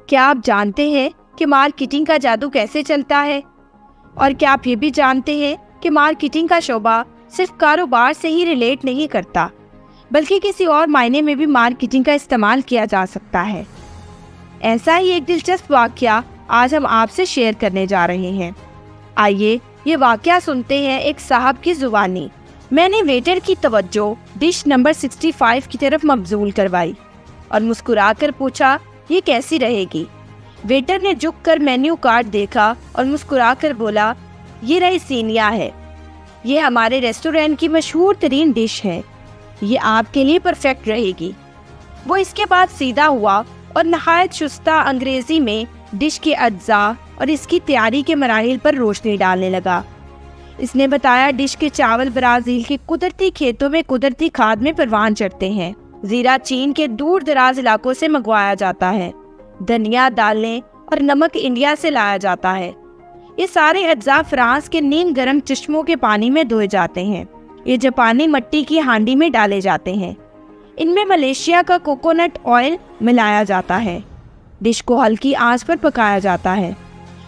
کیا آپ جانتے ہیں کہ مارکیٹنگ کا جادو کیسے چلتا ہے؟ اور کیا آپ یہ بھی جانتے ہیں کہ مارکیٹنگ کا شعبہ صرف کاروبار سے ہی ریلیٹ نہیں کرتا، بلکہ کسی اور معنی میں بھی مارکیٹنگ کا استعمال کیا جا سکتا ہے؟ ایسا ہی ایک دلچسپ واقعہ آج ہم آپ سے شیئر کرنے جا رہے ہیں۔ آئیے یہ واقعہ سنتے ہیں ایک صاحب کی زبانی۔ میں نے ویٹر کی توجہ ڈش نمبر 65 کی طرف مبذول کروائی اور مسکرا کر پوچھا، یہ کیسی رہے گی؟ ویٹر نے جھک کر مینیو کارڈ دیکھا اور مسکرا کر بولا، یہ رائسینیا ہے، یہ ہمارے ریسٹورینٹ کی مشہور ترین ڈش ہے، یہ آپ کے لیے پرفیکٹ رہے گی۔ وہ اس کے بعد سیدھا ہوا اور نہایت شستہ انگریزی میں ڈش کے اجزاء اور اس کی تیاری کے مراحل پر روشنی ڈالنے لگا۔ اس نے بتایا، ڈش کے چاول برازیل کے قدرتی کھیتوں میں قدرتی کھاد میں پروان چڑھتے ہیں، زیرہ چین کے دور دراز علاقوں سے منگوایا جاتا ہے، دھنیا، دالیں اور نمک انڈیا سے لایا جاتا ہے۔ یہ سارے اجزاء فرانس کے نیم گرم چشموں کے پانی میں دھوئے جاتے ہیں، یہ جاپانی مٹی کی ہانڈی میں ڈالے جاتے ہیں، ان میں ملیشیا کا کوکونٹ آئل ملایا جاتا ہے، ڈش کو ہلکی آنچ پر پکایا جاتا ہے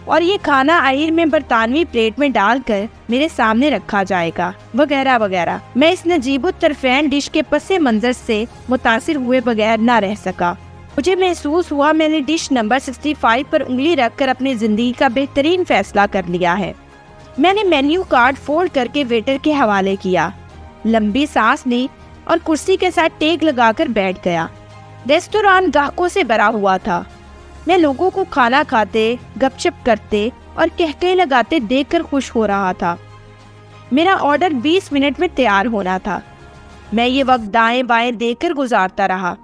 اور یہ کھانا آئیر میں برطانوی پلیٹ میں ڈال کر میرے سامنے رکھا جائے گا، وغیرہ وغیرہ۔ میں اس نجیب الطرفین ڈش کے پس منظر سے متاثر ہوئے بغیر نہ رہ سکا۔ مجھے محسوس ہوا میں نے ڈش نمبر 65 پر انگلی رکھ کر اپنی زندگی کا بہترین فیصلہ کر لیا ہے۔ میں نے مینیو کارڈ فولڈ کر کے ویٹر کے حوالے کیا، لمبی سانس لی اور کرسی کے ساتھ ٹیک لگا کر بیٹھ گیا۔ ریستوران گاہکوں سے بھرا ہوا تھا۔ میں لوگوں کو کھانا کھاتے، گپ شپ کرتے اور کہکے لگاتے دیکھ کر خوش ہو رہا تھا۔ میرا آرڈر 20 منٹ میں تیار ہونا تھا۔ میں یہ وقت دائیں بائیں دیکھ کر گزارتا رہا۔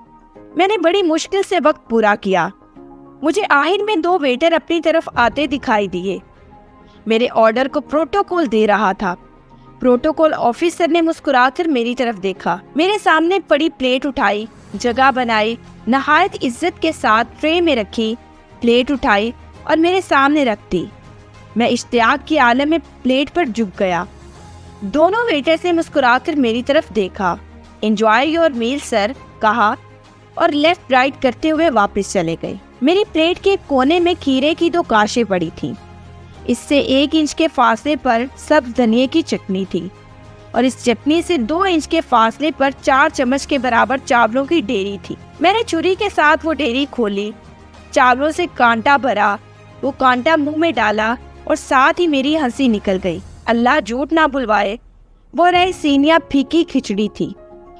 میں نے بڑی مشکل سے وقت پورا کیا۔ مجھے آخر میں 2 ویٹر اپنی طرف آتے دکھائی دیے۔ میرے آرڈر کو پروٹوکول دے رہا تھا۔ پروٹوکول آفیسر نے مسکرا کر میری طرف دیکھا، میرے سامنے پڑی پلیٹ اٹھائی، جگہ بنائی، نہایت عزت کے ساتھ ٹرے میں رکھی، پلیٹ اٹھائی اور میرے سامنے رکھ دی۔ میں اشتیاق کی عالم میں پلیٹ پر جھک گیا۔ دونوں ویٹر سے مسکرا کر میری طرف دیکھا، انجوائے یور میل سر کہا اور لیفٹ رائٹ کرتے ہوئے واپس چلے گئے۔ میری پلیٹ کے کونے میں کھیرے کی 2 کاشیں پڑی تھیں، اس سے 1 انچ کے فاصلے پر سبز دھنیے کی چٹنی تھی اور اس چٹنی سے 2 انچ کے فاصلے پر 4 چمچ کے برابر چاولوں کی ڈیری تھی۔ میں نے چھری کے ساتھ وہ ڈیری کھولی، چاولوں سے کانٹا بھرا، وہ کانٹا منہ میں ڈالا اور ساتھ ہی میری ہنسی نکل گئی۔ اللہ جھوٹ نہ بلوائے، وہ رائسینیا پھیکی کھچڑی تھی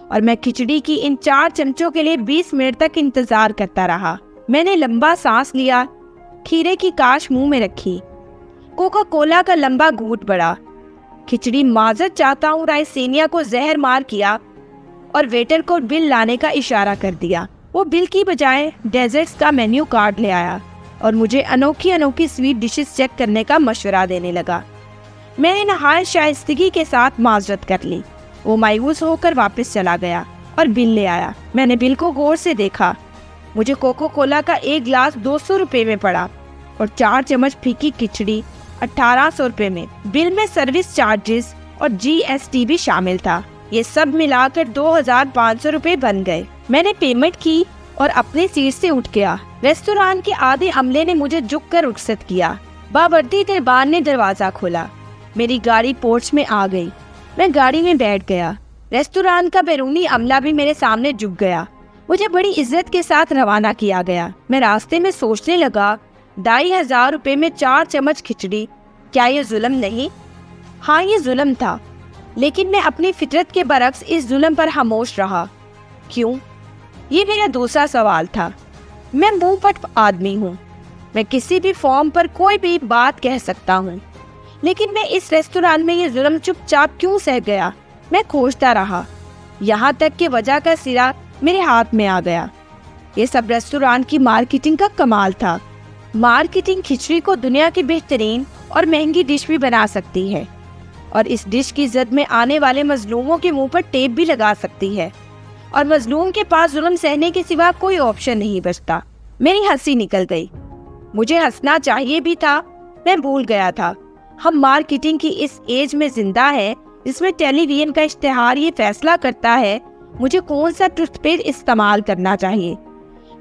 اور میں کھچڑی کی ان 4 چمچوں کے لیے 20 منٹ تک انتظار کرتا رہا۔ میں نے لمبا سانس لیا، کھیرے کی کاش منہ میں رکھی، کوکا کولا کا لمبا گھونٹ بڑا۔ کھچڑی معذرت چاہتا ہوں رائسینیا کو زہر مار کیا اور ویٹر کو بل لانے کا اشارہ کر دیا۔ وہ بل کی بجائے ڈیزرٹس کا مینیو کارڈ لے آیا اور مجھے انوکھی سویٹ ڈشز چیک کرنے کا مشورہ دینے لگا۔ میں نے نہایت شائستگی کے ساتھ معذرت کر لی۔ وہ مایوس ہو کر واپس چلا گیا اور بل لے آیا۔ میں نے بل کو غور سے دیکھا۔ مجھے کوکا کولا کا 1 گلاس 200 روپے میں پڑا اور 4 چمچ پھیکی کھچڑی 1800 روپے میں۔ بل میں سروس چارجز اور GST بھی شامل تھا۔ یہ سب ملا کر 2500 روپے بن گئے۔ میں نے پیمنٹ کی اور اپنی سیٹ سے اٹھ گیا۔ ریستوران کے آدھے عملے نے مجھے جھک کر رخصت کیا۔ باوردی دربان نے دروازہ کھولا۔ میری گاڑی پورچ میں آ گئی۔ میں گاڑی میں بیٹھ گیا۔ ریستوران کا بیرونی عملہ بھی میرے سامنے جھک گیا۔ مجھے بڑی عزت کے ساتھ روانہ کیا گیا۔ میں راستے میں سوچنے لگا، 2500 روپے میں 4 چمچ کھچڑی، کیا یہ ظلم نہیں؟ ہاں، یہ ظلم تھا، لیکن میں اپنی فطرت کے برعکس اس ظلم پر خاموش رہا۔ کیوں؟ یہ میرا دوسرا سوال تھا۔ میں منہ پٹ آدمی ہوں، میں کسی بھی فارم پر کوئی بھی بات کہہ سکتا ہوں، لیکن میں اس ریستوران میں یہ ظلم چپ چاپ کیوں سہ گیا؟ میں کھوجتا رہا، یہاں تک کہ وجہ کا سرا میرے ہاتھ میں آ گیا۔ یہ سب ریستوران کی مارکیٹنگ کا کمال تھا۔ مارکیٹنگ کھچڑی کو دنیا کی بہترین اور مہنگی ڈش بھی بنا سکتی ہے اور اس ڈش کی زد میں آنے والے مظلوموں کے منہ پر ٹیپ بھی لگا سکتی ہے اور مظلوم کے پاس ظلم سہنے کے سوا کوئی آپشن نہیں بچتا۔ میری ہنسی نکل گئی۔ مجھے ہنسنا چاہیے بھی تھا، میں بھول گیا تھا۔ ہم مارکیٹنگ کی اس ایج میں زندہ ہے جس میں ٹیلی ویژن کا اشتہار یہ فیصلہ کرتا ہے مجھے کون سا ٹوتھ پیسٹ استعمال کرنا چاہیے،